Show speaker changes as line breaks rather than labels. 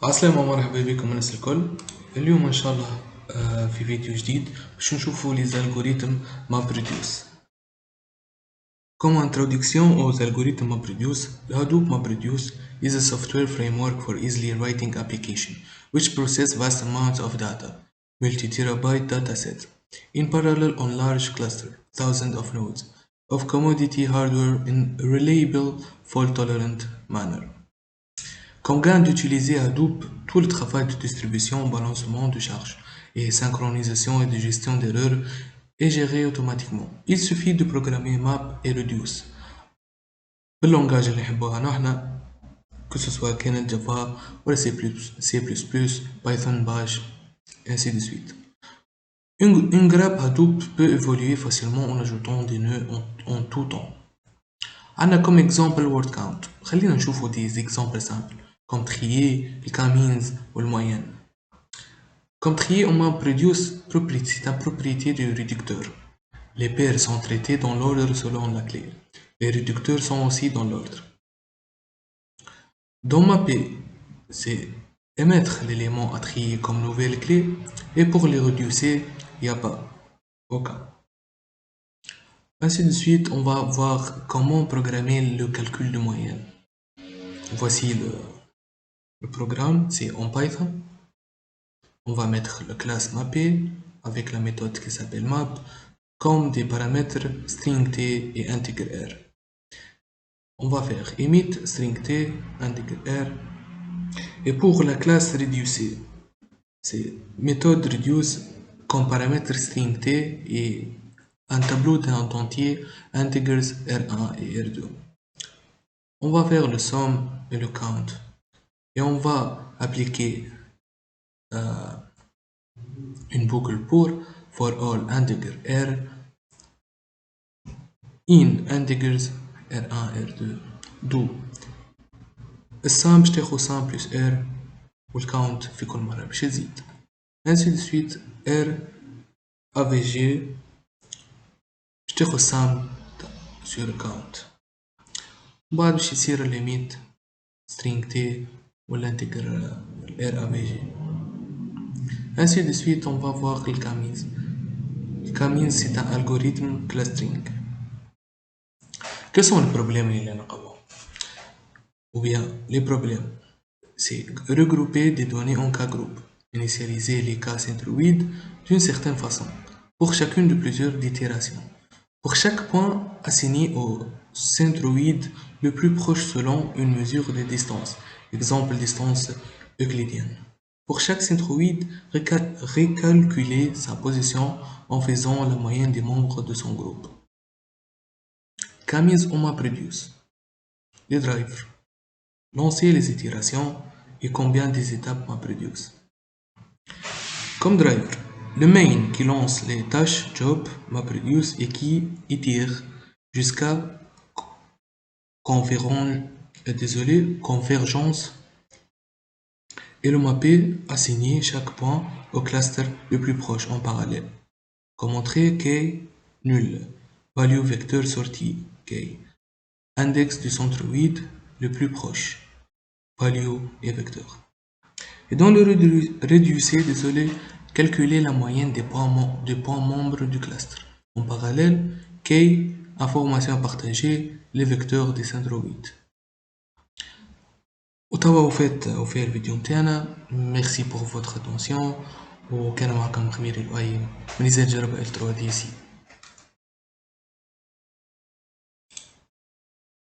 عسلامة ومرحبا بكم الناس الكل. اليوم ان شاء الله في فيديو جديد باش نشوفوا les algorithmes MapReduce. Comme introduction aux algorithmes MapReduce, Hadoop MapReduce is a software framework for easily writing application which process vast amounts of data, multi-terabyte datasets, in parallel on large cluster, thousands of nodes, of commodity hardware in a reliable, fault-tolerant manner. Comme gain d'utiliser Hadoop, tout le travail de distribution, balancement de charges et synchronisation et de gestion d'erreurs est géré automatiquement. Il suffit de programmer map et reduce باللونجاج اللي نحبوها نحنا que ce soit كانت Java ou C++, Python, Bash, ainsi de suite. Une grappe Hadoop peut évoluer facilement en ajoutant des nœuds en tout temps. عندنا comme exemple word count. خلينا نشوفوا des exemples simples comme trier, le camins ou le moyen. Comme trier, on produce c'est une propriété du réducteur. Les paires sont traitées dans l'ordre selon la clé. Les réducteurs sont aussi dans l'ordre. Dans mapper, c'est émettre l'élément à trier comme nouvelle clé et pour les reducer, il n'y a pas aucun. Ainsi de suite, on va voir comment programmer le calcul de moyenne. Voici le programme, c'est en Python. On va mettre la classe mapper avec la méthode qui s'appelle map comme des paramètres string t et integer r. On va faire emit string t integer r. Et pour la classe reducer, c'est méthode reduce comme paramètre string t et un tableau d'un entier integers r1 et r2. On va faire le sum et le count et on va appliquer une boucle pour for all integer r in integers r1 r2 d'où السام باش تاخد سام plus r والكاونت في كل مرة باش يزيد. ainsi de suite r avg باش تاخد سام sur count بعد باش يصير limit string t والinteger r avg. ainsi de suite on va voir le camins. Le camins c'est un algorithme clustering. Quels sont les problèmes اللي نلقاوهم؟ Ou bien les problèmes, c'est regrouper des données en cas groupe, initialiser les cas centroïdes d'une certaine façon, pour chacune de plusieurs itérations. Pour chaque point, assigner au centroïde le plus proche selon une mesure de distance, exemple distance euclidienne. Pour chaque centroïde, recalculer sa position en faisant la moyenne des membres de son groupe. Camins on MapReduce. Les drivers. Lancer les itérations et combien des étapes MapReduce. Comme driver, le main qui lance les tâches job MapReduce et qui itère jusqu'à convergence et le mapper assigner chaque point au cluster le plus proche en parallèle. Comme entrée k nul, value vecteur sortie k, index du centroïde le plus proche, value et vecteur. Et dans le réducer, calculer la moyenne des points membres du cluster. En parallèle, k, information partagée, les vecteurs des centroïdes. وتوا وفات الفيديو نتاعنا. ميرسي pour votre attention وكان معكم خمير الأي من يزال جرب ال 3 دي سي.